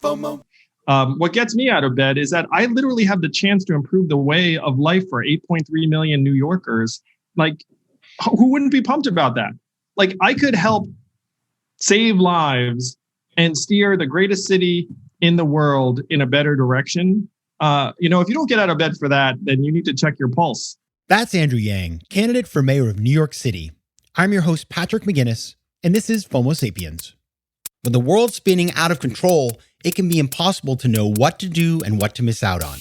What gets me out of bed is that I literally have the chance to improve the way of life for 8.3 million New Yorkers. Like, who wouldn't be pumped about that? Like, I could help save lives and steer the greatest city in the world in a better direction. If you don't get out of bed for that, then you need to check your pulse. That's Andrew Yang, candidate for mayor of New York City. I'm your host, Patrick McGinnis, and this is FOMO Sapiens. When the world's spinning out of control, it can be impossible to know what to do and what to miss out on.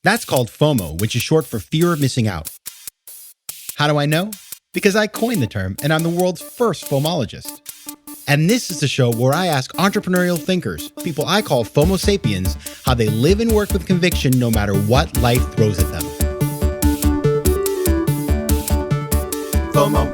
That's called FOMO, which is short for fear of missing out. How do I know? Because I coined the term, and I'm the world's first FOMologist. And this is the show where I ask entrepreneurial thinkers, people I call FOMO Sapiens, how they live and work with conviction no matter what life throws at them. FOMO.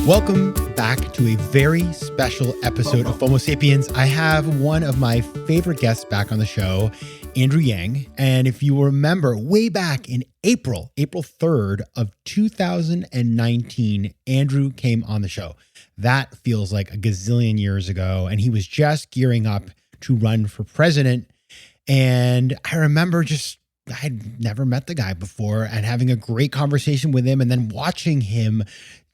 Welcome back to a very special episode of FOMO Sapiens. I have one of my favorite guests back on the show, Andrew Yang. And if you remember, way back in April 3rd of 2019, Andrew came on the show. That feels like a gazillion years ago. And he was just gearing up to run for president. And I remember I'd never met the guy before and having a great conversation with him and then watching him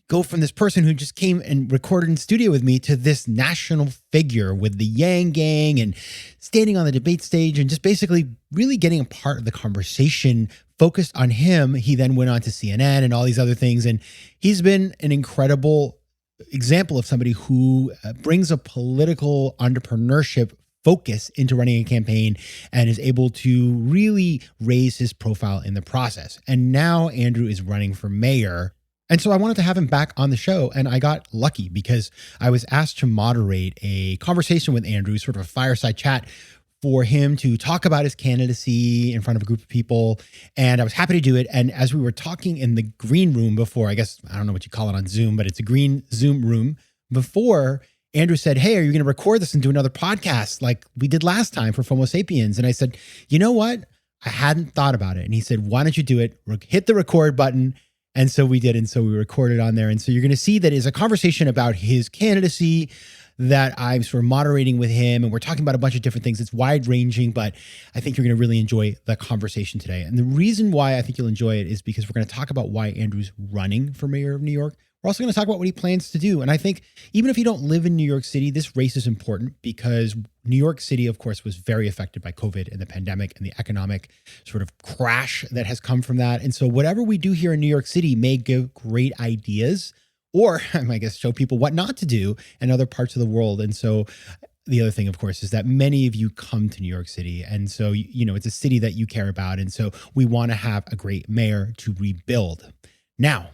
go from this person who just came and recorded in studio with me to this national figure with the Yang Gang and standing on the debate stage and just basically really getting a part of the conversation focused on him. He then went on to CNN and all these other things. And he's been an incredible example of somebody who brings a political entrepreneurship focus into running a campaign and is able to really raise his profile in the process. And now Andrew is running for mayor. And so I wanted to have him back on the show, and I got lucky because I was asked to moderate a conversation with Andrew, sort of a fireside chat for him to talk about his candidacy in front of a group of people. And I was happy to do it. And as we were talking in the green room before, I don't know what you call it on Zoom, but it's a green Zoom room before, Andrew said, "Hey, are you going to record this and do another podcast like we did last time for FOMO Sapiens?" And I said, "You know what? I hadn't thought about it." And he said, "Why don't you do it? Hit the record button." And so we did. And so we recorded on there. And so you're going to see that is a conversation about his candidacy that I'm sort of moderating with him. And we're talking about a bunch of different things. It's wide ranging, but I think you're going to really enjoy the conversation today. And the reason why I think you'll enjoy it is because we're going to talk about why Andrew's running for mayor of New York. We're also going to talk about what he plans to do. And I think even if you don't live in New York City, this race is important because New York City, of course, was very affected by COVID and the pandemic and the economic sort of crash that has come from that. And so whatever we do here in New York City may give great ideas or, I guess, show people what not to do in other parts of the world. And so the other thing, of course, is that many of you come to New York City. And so, it's a city that you care about. And so we want to have a great mayor to rebuild. Now,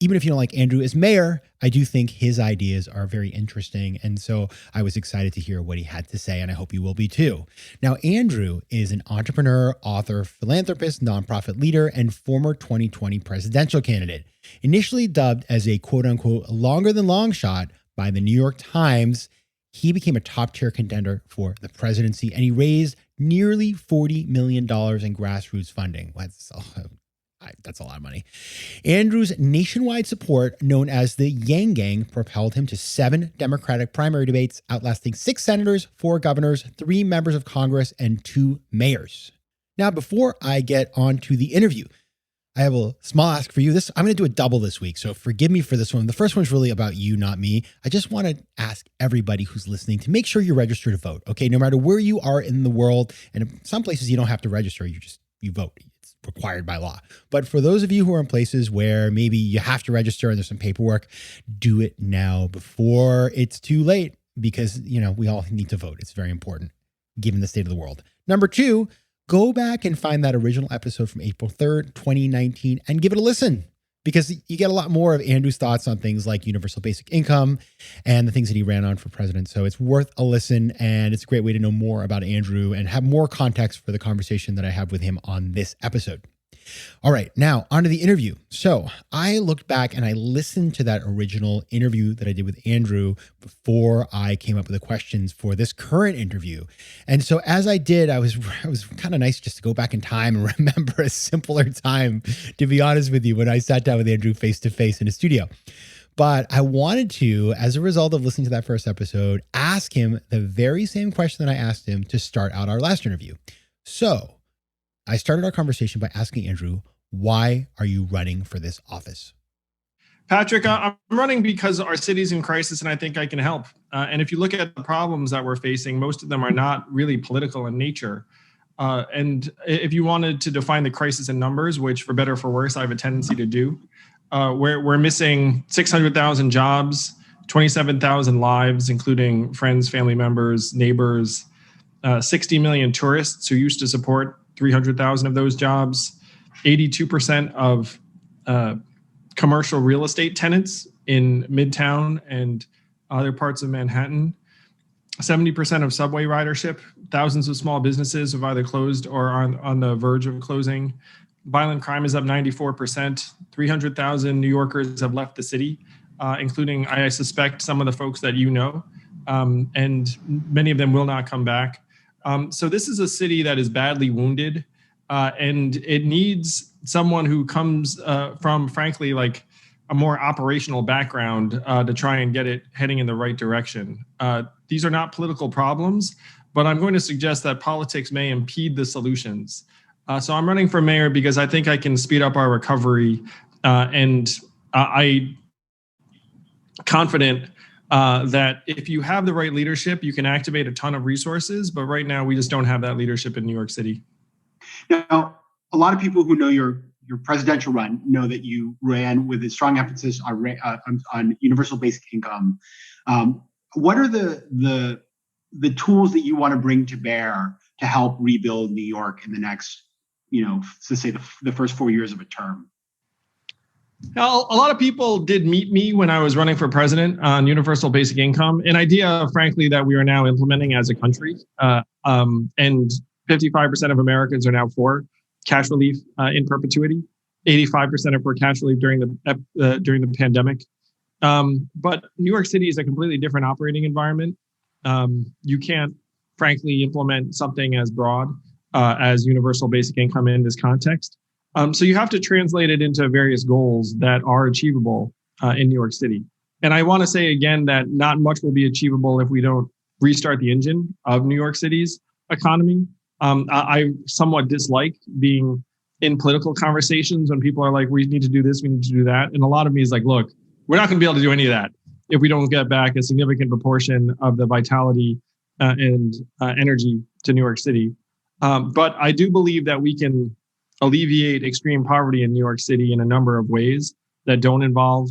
even if you don't like Andrew as mayor, I do think his ideas are very interesting. And so I was excited to hear what he had to say, and I hope you will be too. Now, Andrew is an entrepreneur, author, philanthropist, nonprofit leader, and former 2020 presidential candidate. Initially dubbed as a quote unquote longer than long shot by the New York Times, he became a top tier contender for the presidency, and he raised nearly $40 million in grassroots funding. That's a lot of money. Andrew's nationwide support, known as the Yang Gang, propelled him to 7 Democratic primary debates, outlasting 6 senators, 4 governors, 3 members of Congress, and 2 mayors. Now, before I get on to the interview, I have a small ask for you. I'm going to do a double this week, so forgive me for this one. The first one's really about you, not me. I just want to ask everybody who's listening to make sure you're registered to vote, okay? No matter where you are in the world, and in some places you don't have to register, you vote. Required by law. But for those of you who are in places where maybe you have to register and there's some paperwork, do it now before it's too late because, we all need to vote. It's very important given the state of the world. Number 2, go back and find that original episode from April 3rd, 2019 and give it a listen because you get a lot more of Andrew's thoughts on things like universal basic income and the things that he ran on for president. So it's worth a listen, and it's a great way to know more about Andrew and have more context for the conversation that I have with him on this episode. All right, now on to the interview. So I looked back and I listened to that original interview that I did with Andrew before I came up with the questions for this current interview. And so as I did, I was kind of nice just to go back in time and remember a simpler time, to be honest with you, when I sat down with Andrew face to face in a studio. But I wanted to, as a result of listening to that first episode, ask him the very same question that I asked him to start out our last interview. So I started our conversation by asking Andrew, why are you running for this office? Patrick, I'm running because our city's in crisis and I think I can help. And if you look at the problems that we're facing, most of them are not really political in nature. And if you wanted to define the crisis in numbers, which for better or for worse, I have a tendency to do, we're missing 600,000 jobs, 27,000 lives, including friends, family members, neighbors, 60 million tourists who used to support 300,000 of those jobs, 82% of commercial real estate tenants in Midtown and other parts of Manhattan, 70% of subway ridership, thousands of small businesses have either closed or are on the verge of closing. Violent crime is up 94%. 300,000 New Yorkers have left the city, including, I suspect, some of the folks that you know, and many of them will not come back. So this is a city that is badly wounded, and it needs someone who comes from, frankly, like a more operational background to try and get it heading in the right direction. These are not political problems, but I'm going to suggest that politics may impede the solutions. So I'm running for mayor because I think I can speed up our recovery, and I'm confident that if you have the right leadership, you can activate a ton of resources. But right now, we just don't have that leadership in New York City. Now, a lot of people who know your presidential run know that you ran with a strong emphasis on universal basic income. What are the tools that you want to bring to bear to help rebuild New York in the next, to say the first 4 years of a term? Now, a lot of people did meet me when I was running for president on universal basic income, an idea, frankly, that we are now implementing as a country. And 55% of Americans are now for cash relief in perpetuity. 85% are for cash relief during the pandemic. But New York City is a completely different operating environment. You can't, frankly, implement something as broad as universal basic income in this context. So you have to translate it into various goals that are achievable in New York City. And I want to say again that not much will be achievable if we don't restart the engine of New York City's economy. I somewhat dislike being in political conversations when people are like, we need to do this, we need to do that. And a lot of me is like, look, we're not going to be able to do any of that if we don't get back a significant proportion of the vitality and energy to New York City. But I do believe that we can alleviate extreme poverty in New York City in a number of ways that don't involve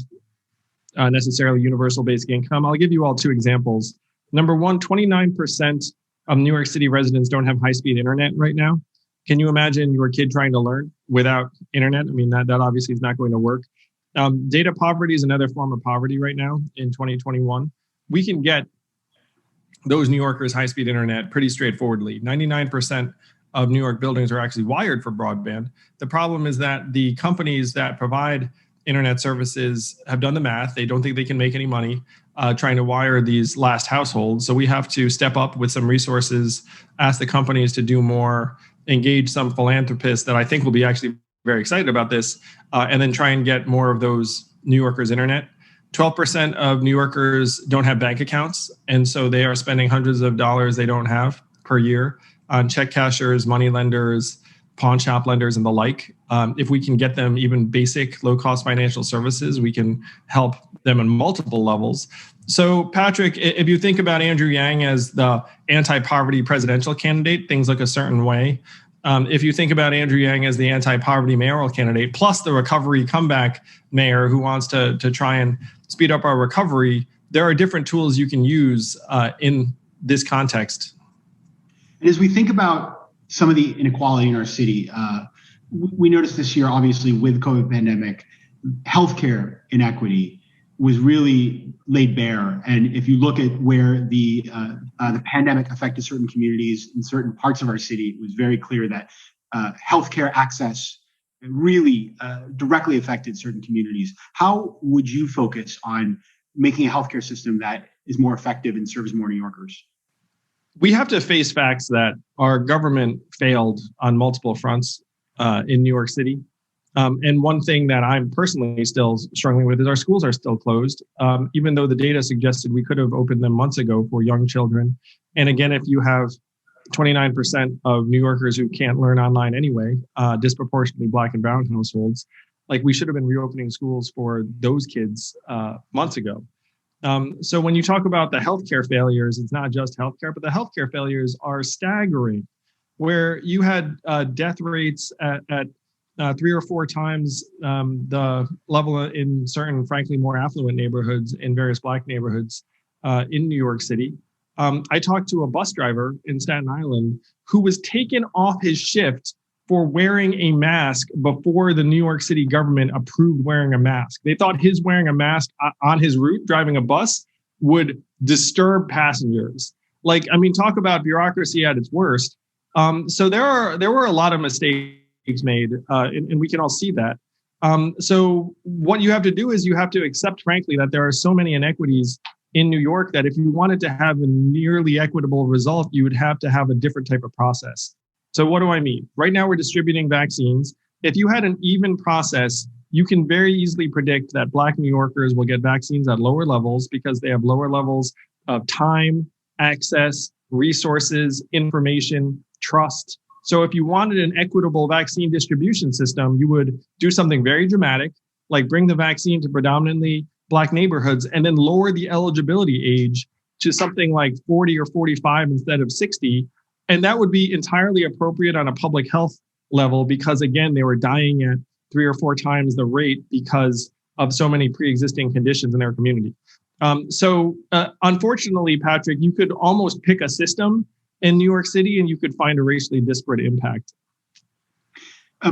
necessarily universal basic income. I'll give you all two examples. Number one, 29% of New York City residents don't have high-speed internet right now. Can you imagine your kid trying to learn without internet? I mean, that obviously is not going to work. Data poverty is another form of poverty right now in 2021. We can get those New Yorkers high-speed internet pretty straightforwardly. 99% of New York buildings are actually wired for broadband. The problem is that the companies that provide internet services have done the math. They don't think they can make any money trying to wire these last households. So we have to step up with some resources, ask the companies to do more, engage some philanthropists that I think will be actually very excited about this, and then try and get more of those New Yorkers internet. 12% of New Yorkers don't have bank accounts, and so they are spending hundreds of dollars they don't have per year on check cashers, money lenders, pawn shop lenders, and the like. If we can get them even basic low-cost financial services, we can help them on multiple levels. So, Patrick, if you think about Andrew Yang as the anti-poverty presidential candidate, things look a certain way. If you think about Andrew Yang as the anti-poverty mayoral candidate, plus the recovery comeback mayor who wants to try and speed up our recovery, there are different tools you can use in this context. And as we think about some of the inequality in our city, we noticed this year, obviously, with COVID pandemic, healthcare inequity was really laid bare. And if you look at where the pandemic affected certain communities in certain parts of our city, it was very clear that healthcare access really directly affected certain communities. How would you focus on making a healthcare system that is more effective and serves more New Yorkers? We have to face facts that our government failed on multiple fronts in New York City. And one thing that I'm personally still struggling with is our schools are still closed, even though the data suggested we could have opened them months ago for young children. And again, if you have 29% of New Yorkers who can't learn online anyway, disproportionately Black and brown households, like we should have been reopening schools for those kids months ago. So when you talk about the healthcare failures, it's not just healthcare, but the healthcare failures are staggering, where you had death rates at 3 or 4 times the level in certain, frankly, more affluent neighborhoods in various Black neighborhoods in New York City. I talked to a bus driver in Staten Island who was taken off his shift for wearing a mask before the New York City government approved wearing a mask. They thought his wearing a mask on his route, driving a bus, would disturb passengers. Like, I mean, talk about bureaucracy at its worst. So there were a lot of mistakes made, and we can all see that. So what you have to do is you have to accept, frankly, that there are so many inequities in New York that if you wanted to have a nearly equitable result, you would have to have a different type of process. So what do I mean? Right now, we're distributing vaccines. If you had an even process, you can very easily predict that Black New Yorkers will get vaccines at lower levels because they have lower levels of time, access, resources, information, trust. So if you wanted an equitable vaccine distribution system, you would do something very dramatic, like bring the vaccine to predominantly Black neighborhoods and then lower the eligibility age to something like 40 or 45 instead of 60. And that would be entirely appropriate on a public health level because, again, they were dying at 3 or 4 times the rate because of so many pre-existing conditions in their community. Unfortunately, Patrick, you could almost pick a system in New York City and you could find a racially disparate impact.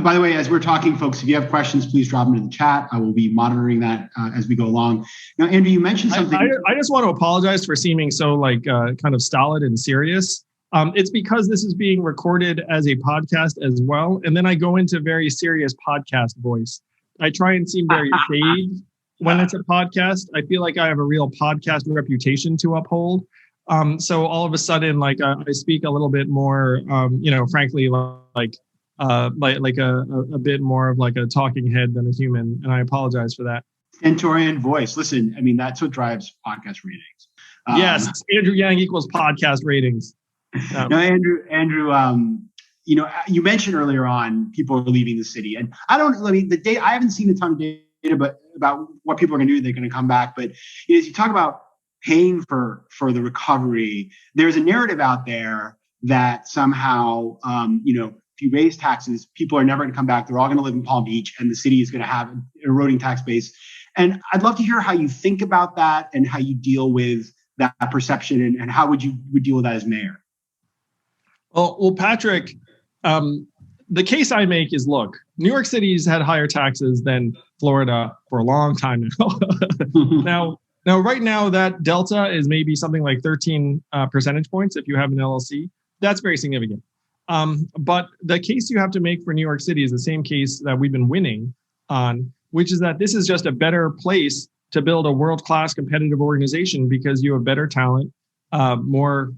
By the way, as we're talking, folks, if you have questions, please drop them in the chat. I will be monitoring that as we go along. Now, Andrew, you mentioned something. I just want to apologize for seeming so kind of stolid and serious. It's because this is being recorded as a podcast as well. And then I go into very serious podcast voice. I try and seem very shade when it's a podcast. I feel like I have a real podcast reputation to uphold. So all of a sudden, I speak a little bit more, frankly, like a bit more of like a talking head than a human. And I apologize for that. Stentorian voice. Listen, I mean, that's what drives podcast ratings. Yes, Andrew Yang equals podcast ratings. No, Andrew, you mentioned earlier on people are leaving the city, and I haven't seen a ton of data, but about what people are going to do, they're going to come back. But as you talk about paying for the recovery, there's a narrative out there that somehow, if you raise taxes, people are never going to come back. They're all going to live in Palm Beach, and the city is going to have an eroding tax base. And I'd love to hear how you think about that and how you deal with that perception, and how would deal with that as mayor? Well, Patrick, the case I make is, look, New York City's had higher taxes than Florida for a long time now. Now, right now, that delta is maybe something like 13 percentage points if you have an LLC. That's very significant. But the case you have to make for New York City is the same case that we've been winning on, which is that this is just a better place to build a world-class competitive organization because you have better talent, more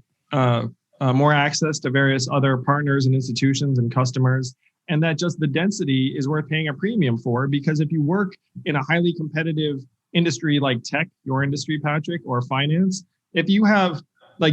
access to various other partners and institutions and customers, and that just the density is worth paying a premium for. Because if you work in a highly competitive industry like tech, your industry, Patrick, or finance, if you have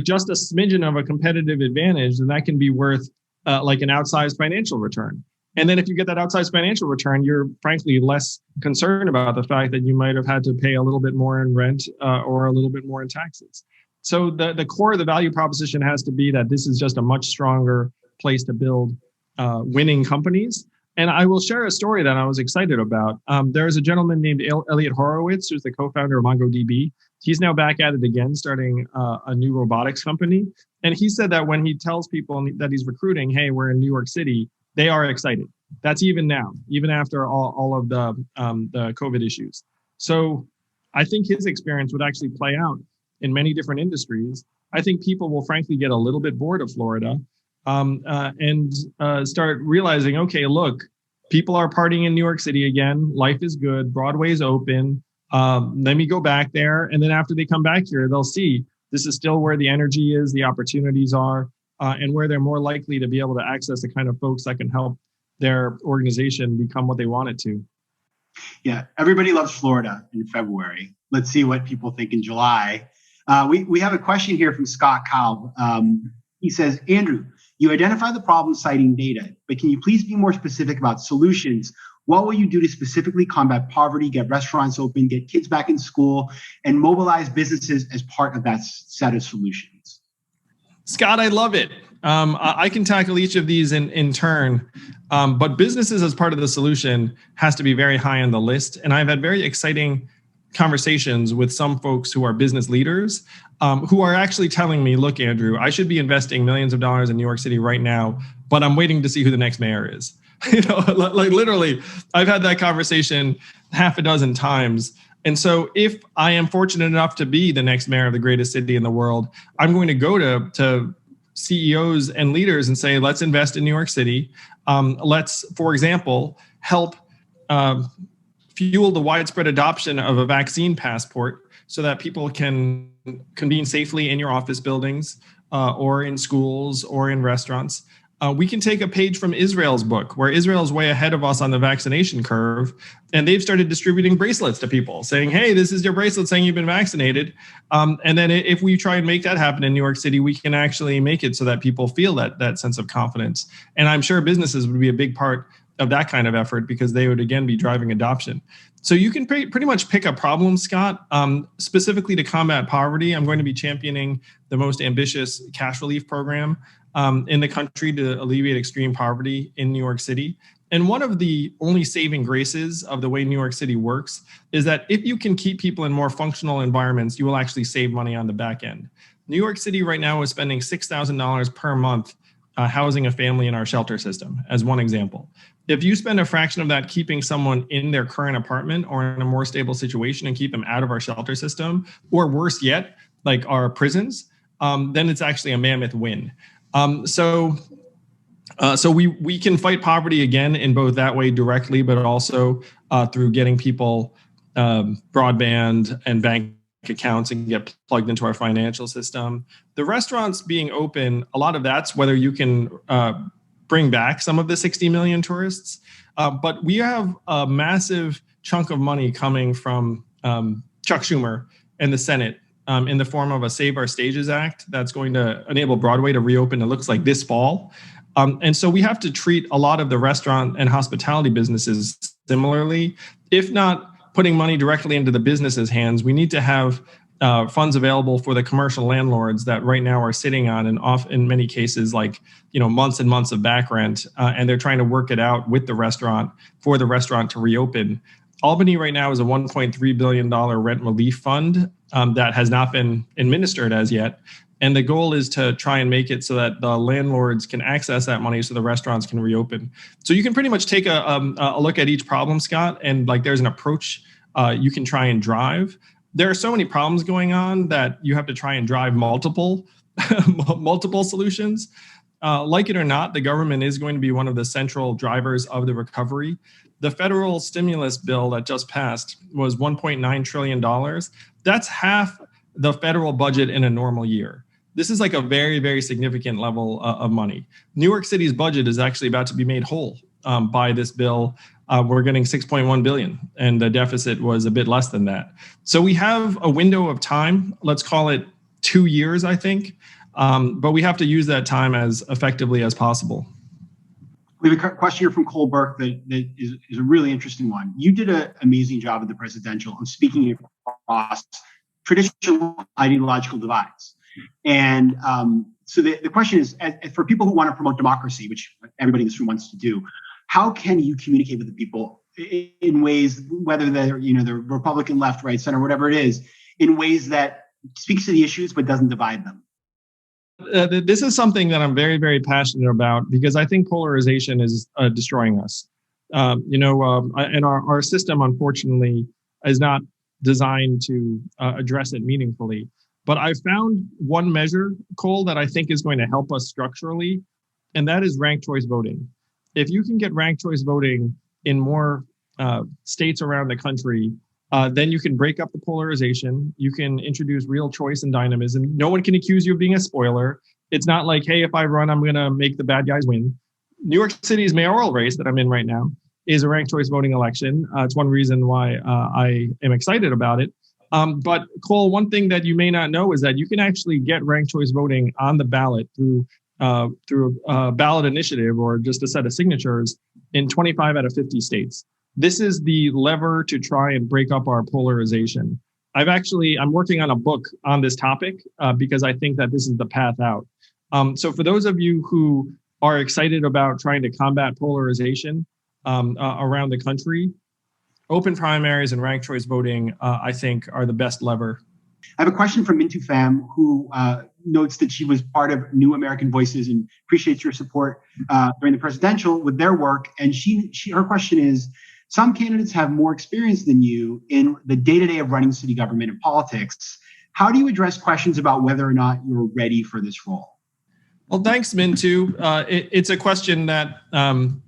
just a smidgen of a competitive advantage, then that can be worth an outsized financial return. And then if you get that outsized financial return, you're frankly less concerned about the fact that you might have had to pay a little bit more in rent or a little bit more in taxes. So the core of the value proposition has to be that this is just a much stronger place to build winning companies. And I will share a story that I was excited about. There's a gentleman named Elliot Horowitz, who's the co-founder of MongoDB. He's now back at it again, starting a new robotics company. And he said that when he tells people that he's recruiting, hey, we're in New York City, they are excited. That's even now, even after all of the COVID issues. So I think his experience would actually play out in many different industries. I think people will frankly get a little bit bored of Florida and start realizing, okay, look, people are partying in New York City again. Life is good. Broadway's open. Let me go back there. And then after they come back here, they'll see this is still where the energy is, the opportunities are, and where they're more likely to be able to access the kind of folks that can help their organization become what they want it to. Yeah, everybody loves Florida in February. Let's see what people think in July. We have a question here from Scott Kalb. He says, Andrew, you identify the problem citing data, but can you please be more specific about solutions? What will you do to specifically combat poverty, get restaurants open, get kids back in school, and mobilize businesses as part of that set of solutions? Scott, I love it. I can tackle each of these in turn, but businesses as part of the solution has to be very high on the list. And I've had very exciting conversations with some folks who are business leaders who are actually telling me, look, Andrew, I should be investing millions of dollars in New York City right now, but I'm waiting to see who the next mayor is. Like literally, I've had that conversation half a dozen times. And so if I am fortunate enough to be the next mayor of the greatest city in the world, I'm going to go to CEOs and leaders and say, let's invest in New York City. Let's, for example, help fuel the widespread adoption of a vaccine passport so that people can convene safely in your office buildings or in schools or in restaurants. We can take a page from Israel's book, where Israel is way ahead of us on the vaccination curve. And they've started distributing bracelets to people saying, hey, this is your bracelet saying you've been vaccinated. And then if we try and make that happen in New York City, we can actually make it so that people feel that sense of confidence. And I'm sure businesses would be a big part of that kind of effort because they would, again, be driving adoption. So you can pretty much pick a problem, Scott. Specifically to combat poverty, I'm going to be championing the most ambitious cash relief program in the country to alleviate extreme poverty in New York City. And one of the only saving graces of the way New York City works is that if you can keep people in more functional environments, you will actually save money on the back end. New York City right now is spending $6,000 per month housing a family in our shelter system, as one example. If you spend a fraction of that keeping someone in their current apartment or in a more stable situation and keep them out of our shelter system, or worse yet, like our prisons, then it's actually a mammoth win. So we can fight poverty again in both that way directly, but also through getting people broadband and bank accounts and get plugged into our financial system. The restaurants being open, a lot of that's whether you can bring back some of the 60 million tourists. But we have a massive chunk of money coming from Chuck Schumer and the Senate in the form of a Save Our Stages Act that's going to enable Broadway to reopen, it looks like this fall. And so we have to treat a lot of the restaurant and hospitality businesses similarly. If not putting money directly into the businesses' hands, we need to have funds available for the commercial landlords that right now are sitting on and off in many cases, like, months and months of back rent, and they're trying to work it out with the restaurant for the restaurant to reopen. Albany right now is a $1.3 billion rent relief fund that has not been administered as yet. And the goal is to try and make it so that the landlords can access that money so the restaurants can reopen. So you can pretty much take a look at each problem, Scott, and there's an approach you can try and drive. There are so many problems going on that you have to try and drive multiple solutions. Like it or not, the government is going to be one of the central drivers of the recovery. The federal stimulus bill that just passed was $1.9 trillion. That's half the federal budget in a normal year. This is like a very, very significant level of money. New York City's budget is actually about to be made whole by this bill. We're getting $6.1 billion, and the deficit was a bit less than that. So we have a window of time, let's call it 2 years, I think, but we have to use that time as effectively as possible. We have a question here from Cole Burke that is a really interesting one. You did an amazing job at the presidential of speaking across traditional ideological divides. And so the question is, for people who want to promote democracy, which everybody in this room wants to do, how can you communicate with the people in ways, whether they're, the Republican, left, right, center, whatever it is, in ways that speaks to the issues but doesn't divide them? This is something that I'm very, very passionate about because I think polarization is destroying us. And our system, unfortunately, is not designed to address it meaningfully. But I found one measure, Cole, that I think is going to help us structurally, and that is ranked choice voting. If you can get ranked choice voting in more states around the country, then you can break up the polarization. You can introduce real choice and dynamism. No one can accuse you of being a spoiler. It's not like, hey, if I run, I'm going to make the bad guys win. New York City's mayoral race that I'm in right now is a ranked choice voting election. It's one reason why I am excited about it. But Cole, one thing that you may not know is that you can actually get ranked choice voting on the ballot through a ballot initiative or just a set of signatures in 25 out of 50 states. This is the lever to try and break up our polarization. I'm working on a book on this topic because I think that this is the path out. So for those of you who are excited about trying to combat polarization around the country, open primaries and ranked choice voting, I think, are the best lever. I have a question from Mintu Pham, who notes that she was part of New American Voices and appreciates your support during the presidential with their work. And her question is, some candidates have more experience than you in the day-to-day of running city government and politics. How do you address questions about whether or not you're ready for this role? Well, thanks, Mintu. It's a question that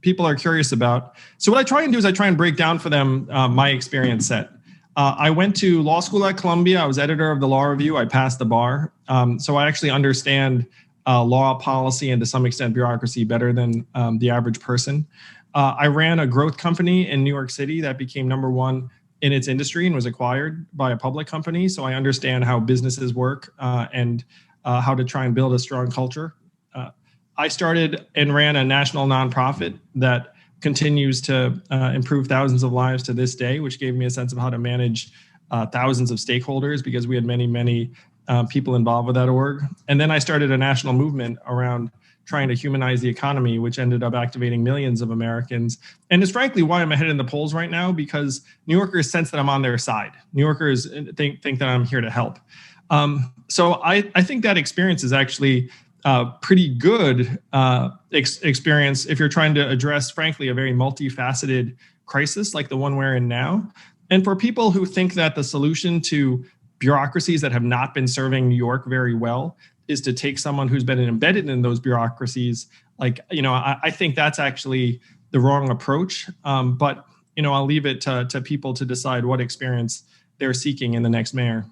people are curious about. So what I try and do is I try and break down for them my experience set. I went to law school at Columbia. I was editor of the Law Review. I passed the bar. So I actually understand law policy and to some extent bureaucracy better than the average person. I ran a growth company in New York City that became number one in its industry and was acquired by a public company. So I understand how businesses work and how to try and build a strong culture. I started and ran a national nonprofit that continues to improve thousands of lives to this day, which gave me a sense of how to manage thousands of stakeholders because we had many people involved with that org. And then I started a national movement around trying to humanize the economy, which ended up activating millions of Americans. And it's frankly why I'm ahead in the polls right now, because New Yorkers sense that I'm on their side. New Yorkers think that I'm here to help. So I think that experience is actually pretty good experience if you're trying to address, frankly, a very multifaceted crisis like the one we're in now. And for people who think that the solution to bureaucracies that have not been serving New York very well is to take someone who's been embedded in those bureaucracies, I think that's actually the wrong approach. But I'll leave it to people to decide what experience they're seeking in the next mayor.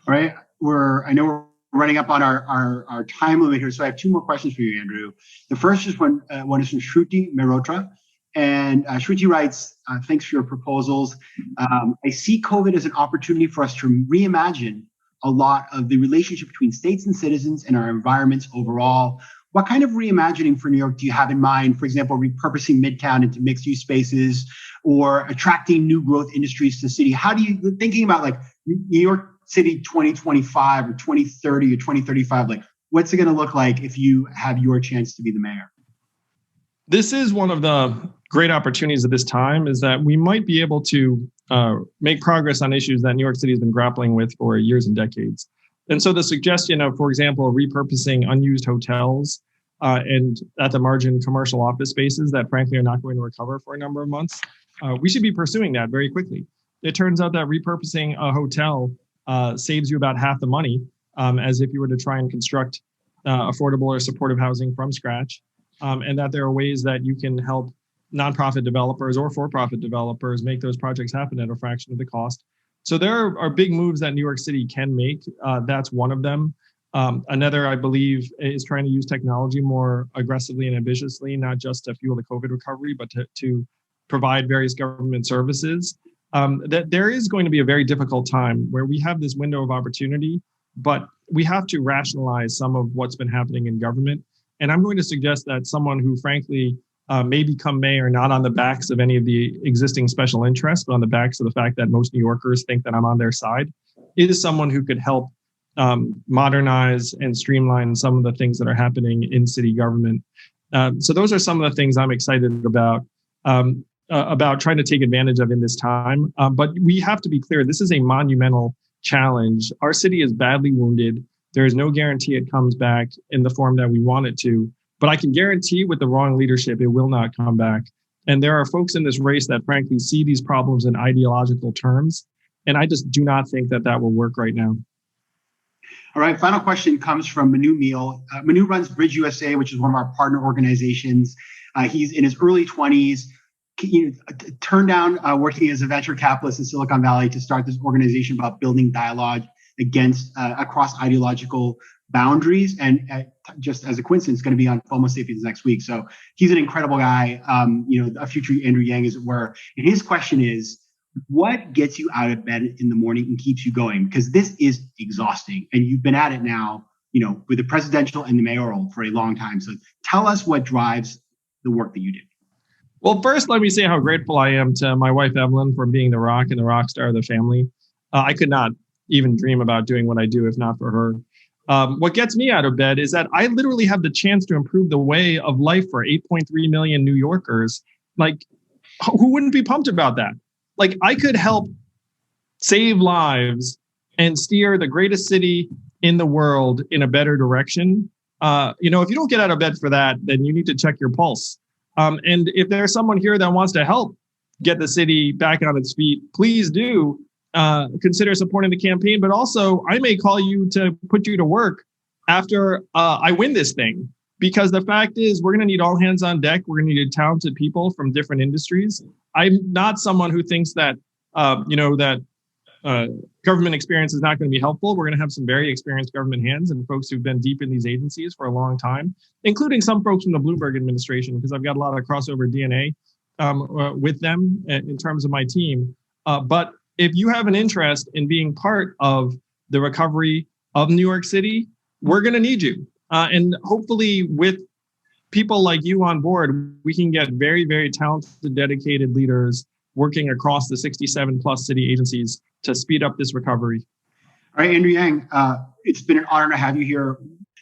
All right, I know we're running up on our time limit here, so I have two more questions for you, Andrew. The first is one is from Shruti Mehrotra, and Shruti writes, "Thanks for your proposals. I see COVID as an opportunity for us to reimagine a lot of the relationship between states and citizens and our environments overall. What kind of reimagining for New York do you have in mind? For example, repurposing Midtown into mixed-use spaces or attracting new growth industries to the city? How do you thinking about like New York City 2025 or 2030 or 2035? Like, what's it going to look like if you have your chance to be the mayor?" This is one of the great opportunities of this time, is that we might be able to make progress on issues that New York City has been grappling with for years and decades. And so the suggestion of, for example, repurposing unused hotels and at the margin commercial office spaces that frankly are not going to recover for a number of months, we should be pursuing that very quickly. It turns out that repurposing a hotel saves you about half the money as if you were to try and construct affordable or supportive housing from scratch, and that there are ways that you can help nonprofit developers or for-profit developers make those projects happen at a fraction of the cost. So there are big moves that New York City can make. That's one of them. Another, I believe, is trying to use technology more aggressively and ambitiously, not just to fuel the COVID recovery, but to provide various government services. That there is going to be a very difficult time where we have this window of opportunity, but we have to rationalize some of what's been happening in government. And I'm going to suggest that someone who frankly may become mayor not on the backs of any of the existing special interests, but on the backs of the fact that most New Yorkers think that I'm on their side, is someone who could help modernize and streamline some of the things that are happening in city government. So those are some of the things I'm excited about trying to take advantage of in this time. But we have to be clear, this is a monumental challenge. Our city is badly wounded. There is no guarantee it comes back in the form that we want it to. But I can guarantee with the wrong leadership, it will not come back. And there are folks in this race that frankly see these problems in ideological terms. And I just do not think that will work right now. All right, final question comes from Manu Meal. Manu runs Bridge USA, which is one of our partner organizations. He's in his early 20s. Turned down working as a venture capitalist in Silicon Valley to start this organization about building dialogue across ideological boundaries. And just as a coincidence, going to be on FOMO Sapiens next week. So he's an incredible guy, a future Andrew Yang, as it were. And his question is, what gets you out of bed in the morning and keeps you going? Because this is exhausting. And you've been at it now, with the presidential and the mayoral for a long time. So tell us what drives the work that you do. Well, first, let me say how grateful I am to my wife, Evelyn, for being the rock and the rock star of the family. I could not even dream about doing what I do if not for her. What gets me out of bed is that I literally have the chance to improve the way of life for 8.3 million New Yorkers. Like, who wouldn't be pumped about that? Like, I could help save lives and steer the greatest city in the world in a better direction. If you don't get out of bed for that, then you need to check your pulse. And if there's someone here that wants to help get the city back on its feet, please do consider supporting the campaign. But also, I may call you to put you to work after I win this thing. Because the fact is, we're going to need all hands on deck. We're going to need talented people from different industries. I'm not someone who thinks that, government experience is not going to be helpful. We're going to have some very experienced government hands and folks who've been deep in these agencies for a long time, including some folks from the Bloomberg administration, because I've got a lot of crossover DNA with them in terms of my team. But if you have an interest in being part of the recovery of New York City, we're going to need you. And hopefully with people like you on board, we can get very, very talented, dedicated leaders working across the 67 plus city agencies to speed up this recovery. All right, Andrew Yang, it's been an honor to have you here.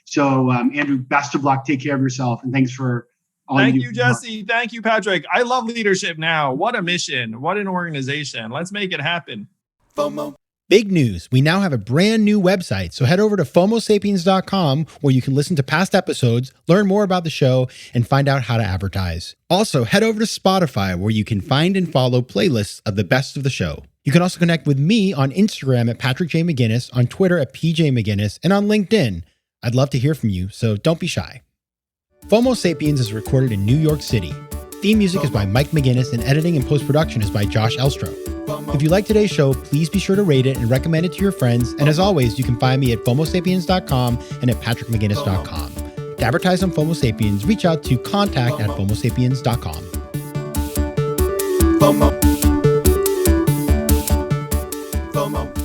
So Andrew, best of luck. Take care of yourself. And thanks for all Thank you you, Jesse. Thank you, Patrick. I love leadership now. What a mission. What an organization. Let's make it happen. FOMO. Big news. We now have a brand new website. So head over to FOMOSapiens.com where you can listen to past episodes, learn more about the show, and find out how to advertise. Also, head over to Spotify where you can find and follow playlists of the best of the show. You can also connect with me on Instagram at Patrick J. McGinnis, on Twitter at PJ McGinnis, and on LinkedIn. I'd love to hear from you, so don't be shy. FOMO Sapiens is recorded in New York City. Theme music is by Mike McGinnis, and editing and post-production is by Josh Elstro. If you like today's show, please be sure to rate it and recommend it to your friends. And as always, you can find me at FOMOSapiens.com and at PatrickMcGinnis.com. To advertise on FOMO Sapiens, reach out to contact@FOMOSapiens.com. FOMO. FOMO.